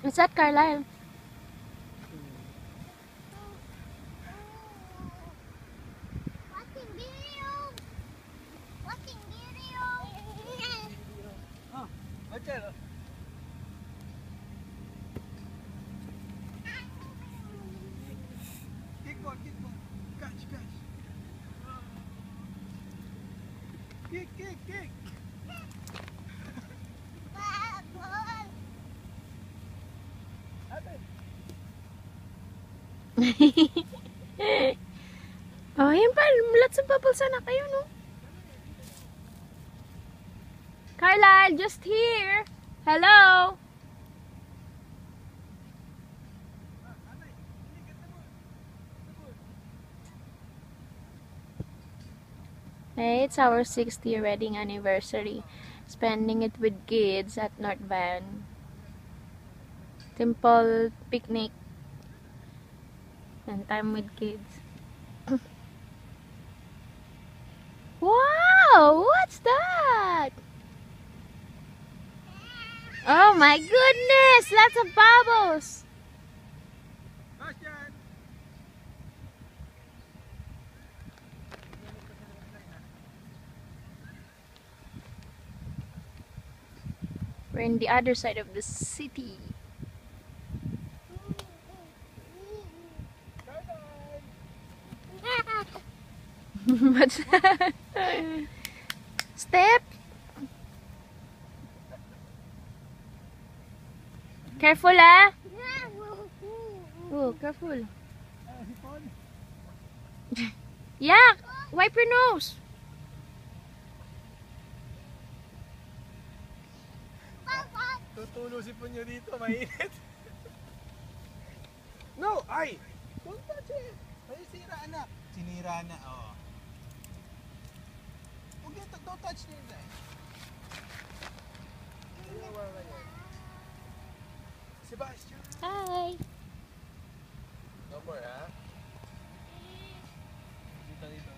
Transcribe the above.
What's that, Carlisle? Watching video. Watching video. Ah, macam. Kick. Catch. Kick. Bubble. Ate. Oh, yun pa. Lots of bubbles na kayo, no? Carlisle, just here. Hello? Hey, it's our 6th-year wedding anniversary. Spending it with kids at North Van. Simple picnic. And time with kids. Wow! What's that? Oh my goodness! Lots of bubbles! Bastian. We're in the other side of the city. What's that? Step! Careful, ah! Oh, careful. Hipon. Yak! Wipe your nose! Tutulo si Punyo dito, mainit. No, ay! Don't touch it! Ay, sira anak. Sinira na, oh. Okay, don't touch it. Sebastian. Hi! No more, ha? Dito.